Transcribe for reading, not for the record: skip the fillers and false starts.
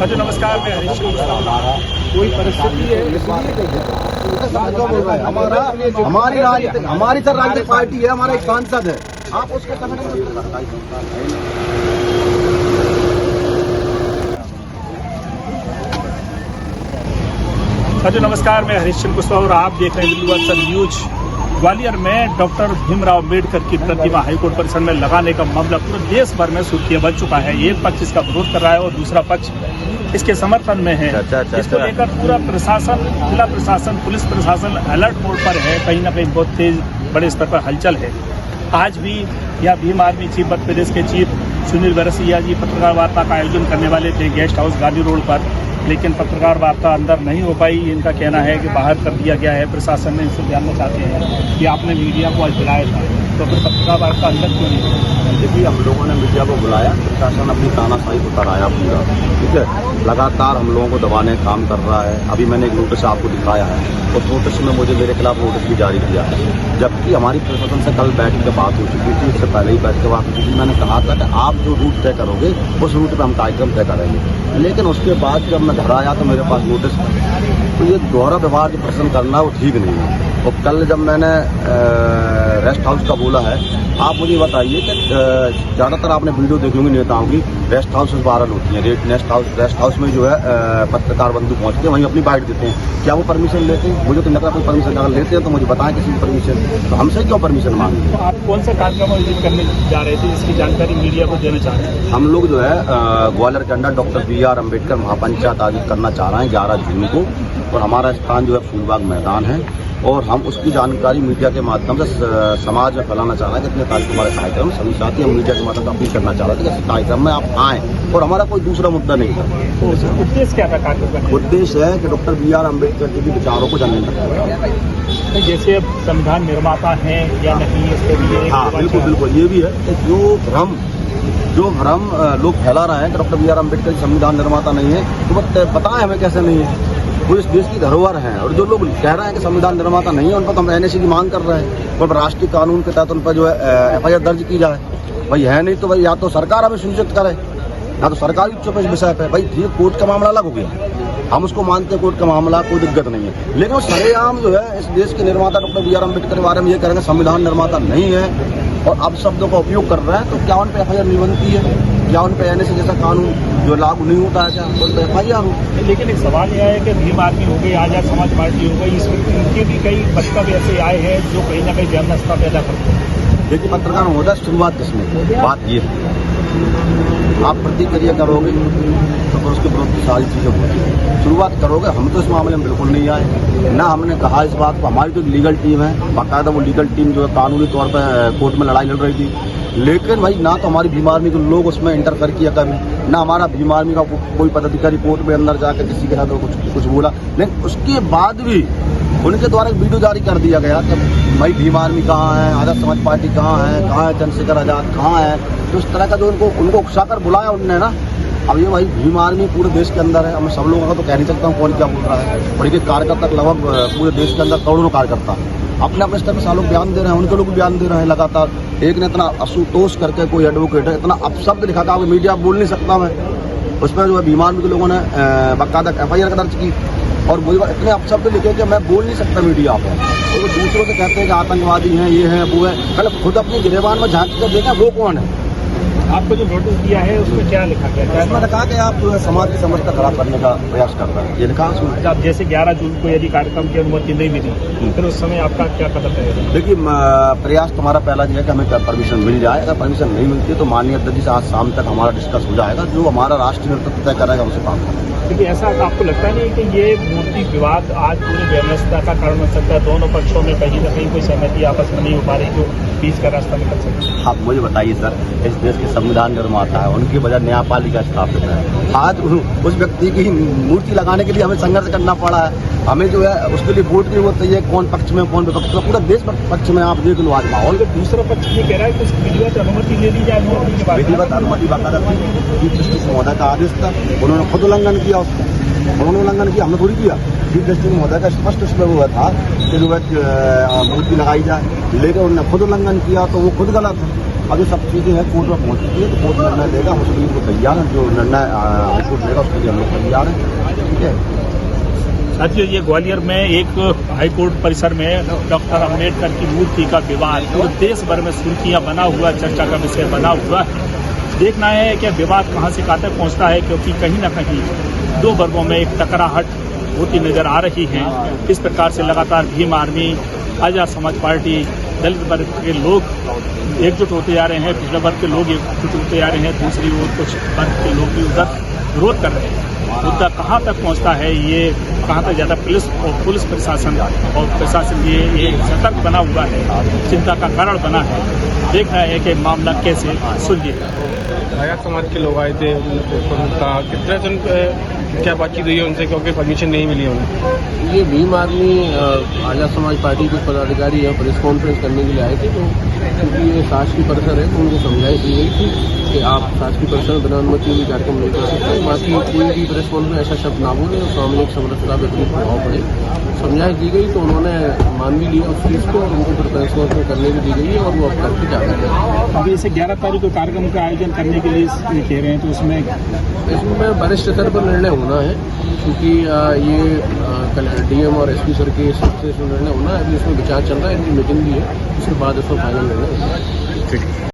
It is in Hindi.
अच्छा नमस्कार, मैं हरीश कोई परिस्थिति है हमारी सर राजनीतिक पार्टी है, हमारा एक सांसद है, आप उसके अच्छा नमस्कार, मैं हरीश कुशवाहा और आप देख रहे हैं दिल्ली वर्चुअल न्यूज। ग्वालियर में डॉक्टर भीमराव अम्बेडकर की प्रतिमा हाईकोर्ट परिसर में लगाने का मामला पूरे देश भर में सुर्खियां बन चुका है। एक पक्ष इसका विरोध कर रहा है और दूसरा पक्ष इसके समर्थन में है। इसको लेकर पूरा प्रशासन, जिला प्रशासन, पुलिस प्रशासन अलर्ट मोड पर है। कहीं ना कहीं बहुत तेज बड़े स्तर पर हलचल है। आज भी यह भीम आर्मी चीफ मध्य प्रदेश के चीफ सुनील बरसिया जी पत्रकार वार्ता का आयोजन करने वाले थे गेस्ट हाउस गांधी रोड पर, लेकिन पत्रकार वार्ता अंदर नहीं हो पाई। इनका कहना है कि बाहर कर दिया गया है। प्रशासन ने इनसे जानना चाहते हैं कि आपने मीडिया को आज बुलाया था, तो फिर पत्रकार वार्ता अंदर क्यों नहीं? देखिए, हम लोगों ने मीडिया को बुलाया, प्रशासन अपनी तानाशाही को कराया पूरा, ठीक है। लगातार हम लोगों को दबाने का काम कर रहा है। अभी मैंने एक नोटिस आपको दिखाया है, उस नोटिस में मुझे मेरे खिलाफ नोटिस भी जारी किया है, जबकि हमारी प्रशासन से कल बैठ के बात हो चुकी थी। इससे पहले ही बैठ के बात हो चुकी थी। मैंने कहा था कि आप जो रूट तय करोगे उस रूट पर हम कार्यक्रम तय करेंगे, लेकिन उसके बाद जब मैं घर आया तो मेरे पास नोटिस, तो ये दोहरा व्यवहार जो प्रश्न करना वो ठीक नहीं है। और कल जब मैंने रेस्ट हाउस का बोला है, आप मुझे बताइए कि ज़्यादातर आपने वीडियो देखी होंगी नेताओं की, रेस्ट हाउस वायरल होती है। रेस्ट हाउस में जो है पत्रकार बंधु पहुँच के वहीं अपनी बाइट देते हैं। क्या वो परमिशन लेते हैं? मुझे तो लगा कोई परमिशन अगर लेते हैं तो मुझे बताएं किसी की परमिशन, तो हमसे क्यों परमिशन मांगे? तो आप कौन सा कार्यक्रम आयोजित करने जा रहे थे, इसकी जानकारी मीडिया को देना चाह रहे हैं? हम लोग जो है ग्वालियर के अंदर डॉक्टर BR अम्बेडकर महापंचायत आयोजित करना चाह रहे हैं 11 जून को, और हमारा स्थान जो है फूलबाग मैदान है, और हम उसकी जानकारी मीडिया के माध्यम से समाज में फैलाना चाह रहे हैं। कितने तारीख हमारे कार्यक्रम सभी साथी हम मीडिया के माध्यम से अपील करना चाह रहे थे कि इस कार्यक्रम में आप आएँ, और हमारा कोई दूसरा मुद्दा नहीं था। तो उद्देश्य क्या था कार्यक्रम? उद्देश्य है कि डॉक्टर BR अम्बेडकर जी के विचारों को जानने का। जैसे संविधान निर्माता हैं या नहीं, इसके लिए हाँ बिल्कुल ये भी है कि जो भ्रम लोग फैला रहे हैं कि डॉक्टर BR अम्बेडकर संविधान निर्माता नहीं है, तो बताएं हमें कैसे नहीं है। वो इस देश की धरोहर हैं, और जो लोग कह रहे हैं कि संविधान निर्माता नहीं है, उन पर हम NSC की मांग कर रहे हैं, और राष्ट्रीय कानून के तहत उन पर जो है FIR दर्ज की जाए। भाई है नहीं तो भाई या तो सरकार हमें सूचित करे, या तो सरकार चुप है इस विषय पे। भाई ये कोर्ट का मामला अलग हो गया, हम उसको मानते हैं, कोर्ट का मामला कोई दिक्कत नहीं है, लेकिन वो सरेआम जो है इस देश के निर्माता डॉक्टर BR अम्बेडकर के बारे में ये करेंगे संविधान निर्माता नहीं है, और अब शब्दों का उपयोग कर रहे हैं। तो क्या उन पर FIR नहीं बनती है? क्या उन पर NSC जैसा कानून जो लागू नहीं होता है, क्या उन पर FIR हो? लेकिन एक सवाल यह है कि भीम आर्मी हो गई, आजाद समाज पार्टी हो गई, इनके भी कई वक्तव्य ऐसे आए हैं जो कहीं ना कहीं वैमनस्यता पैदा करते हैं। देखिए, पत्रकार महोदय, शुरुआत किसने की? बात ये है, आप प्रतिक्रिया करोगे तो फिर उसके विरोध की सारी चीज़ें होती शुरुआत करोगे। हम तो इस मामले में बिल्कुल नहीं आए, ना हमने कहा इस बात को। हमारी तो लीगल टीम है, बाकायदा वो लीगल टीम जो है कानूनी तौर पर कोर्ट में लड़ाई लड़ रही थी, लेकिन भाई ना तो हमारी भीम आर्मी के लोग उसमें इंटरफेयर किया कभी, ना हमारा भीम आर्मी का कोई पदाधिकारी कोर्ट में अंदर जाकर किसी के साथ कुछ बोला। लेकिन उसके बाद भी उनके द्वारा एक वीडियो जारी कर दिया गया कि भाई भीम आर्मी कहाँ है, आजाद समाज पार्टी कहाँ है चंद्रशेखर आजाद कहाँ है। तो इस तरह का जो उनको उकसाकर बुलाया उन्होंने ना। अब ये भाई भीम आर्मी पूरे देश के अंदर है, मैं सब लोगों का तो कह नहीं सकता हूँ कौन क्या बोल रहा है, और एक कार्यकर्ता लगभग पूरे देश के अंदर करोड़ों कार्यकर्ता अपने अपने स्तर पर सालों बयान दे रहे हैं, उनके लोग बयान दे रहे हैं लगातार। एक ने इतना असुतोष करके, कोई एडवोकेट है, इतना अपशब्द लिखा था, मीडिया बोल नहीं सकता मैं, उसमें जो है भीम आर्मी के लोगों ने बाकायदा FIR दर्ज की, और मुझे इतने अपशब्द लिखे कि मैं बोल नहीं सकता मीडिया पर। तो वो दूसरों से कहते हैं कि आतंकवादी हैं, ये हैं, वो है। पहले खुद अपनी गिरेबान में झांक कर देखा वो कौन है। आपको जो नोटिस दिया है उसमें क्या लिखा गया? मैंने कहा कि आप समाज की समझ का खराब करने का प्रयास कर रहे हैं, ये लिखा है। अब जैसे 11 जून को यदि कार्यक्रम की अनुमति नहीं मिली, फिर उस समय आपका क्या कदम रहेगा? देखिए, प्रयास तुम्हारा पहला जो है कि हमें परमिशन मिल जाए। अगर परमिशन नहीं मिलती तो माननीय अध्यक्ष जी से आज शाम तक हमारा डिस्कस हो जाएगा, जो हमारा राष्ट्रीय नेतृत्व तय करेगा उसे काम करेंगे। लेकिन ऐसा आपको लगता नहीं कि ये मूर्ति विवाद आज पूरी वैमनस्यता का कारण बन सकता है? दोनों पक्षों में कहीं ना कहीं कोई सहमति आपस में नहीं हो पा रही, जो बीच का रास्ता निकल सकता है। आप मुझे बताइए सर, इस देश के संविधान निर्माता है, उनकी वजह न्यायपालिका स्थापित है। आज उस व्यक्ति की मूर्ति लगाने के लिए हमें संघर्ष करना पड़ा है। हमें जो है उसके लिए वोट की जरूरत चाहिए, कौन पक्ष में कौन विपक्ष में, पूरा देश पक्ष में। आप देख लो आज माहौल। दूसरा पक्ष ये कह रहा है कि उसकी विधिवत अनुमति ले ली जाए। विधिवत अनुमति चीफ जस्टिस महोदय का आदेश था, उन्होंने खुद उल्लंघन किया उसका, उन्होंने उल्लंघन किया, हमने थोड़ी किया। चीफ जस्टिस महोदय का स्पष्ट उसमें हुआ था कि जो है मूर्ति लगाई जाए, लेकिन उन्होंने खुद उल्लंघन किया, तो वो खुद गलत है। अभी सब चीज़ें हैं कोर्ट में पहुँच चुकी है, तो कोर्ट निर्णय देगा, हम उसके लिए वो तैयार हैं। जो निर्णय हाईकोर्ट देगा उसके लिए हम लोग तैयार हैं। ठीक है। साथियों, ये ग्वालियर में एक हाईकोर्ट परिसर में डॉक्टर अम्बेडकर की मूर्ति का विवाद पूरे देश भर में सुर्खियां बना हुआ, चर्चा का विषय बना हुआ है। देखना है कि विवाद कहां से कहां तक पहुंचता है, क्योंकि कहीं न कहीं दो वर्गों में एक टकराहट होती नजर आ रही है। इस प्रकार से लगातार भीम आर्मी, आजाद समाज पार्टी, दलित वर्ग के लोग एकजुट होते जा रहे हैं, पिछड़े वर्ग के लोग एकजुट होते जा रहे हैं, दूसरी ओर कुछ वर्ग के लोग भी उधर विरोध कर रहे हैं। मुद्दा कहाँ तक पहुँचता है, ये कहाँ तक ज़्यादा पुलिस प्रशासन और प्रशासन ये सतर्क बना हुआ है, चिंता का कारण बना है। देखना है कि मामला कैसे सुलझेगा। आजाद समाज के लोग आए थे, कितना दिन क्या बातचीत हुई है उनसे, क्योंकि परमिशन नहीं मिली उन्हें? ये भीम आर्मी आजाद समाज पार्टी के पदाधिकारी यहाँ प्रेस कॉन्फ्रेंस करने के लिए आए थे, तो क्योंकि ये शासकीय परिसर है तो उनको समझाइश दी गई थी कि आप शासकीय परिसर में बिना अनुमति भी कार्यक्रम नहीं कर सकते। बाकी कोई भी प्रेस कॉन्फ्रेंस ऐसा शब्द ना बोले और सामूहिक समरसता पर विपरीत प्रभाव पड़े, समझाइश दी गई तो उन्होंने मान भी लिया उस चीज़ को और उनको फिर प्रेस कॉन्फ्रेंस करने भी दी गई है और वो अब करके जा रहे हैं। अभी इसे 11 तारीख को कार्यक्रम का आयोजन करने के लिए कह रहे हैं, तो इसमें वरिष्ठ स्तर पर निर्णय होना है, क्योंकि ये डीएम और एसपी सर के सबसे निर्णय होना है। अभी इसमें विचार चल रहा है, इनकी मीटिंग भी है, उसके बाद इसमें फाइनल निर्णय होगा।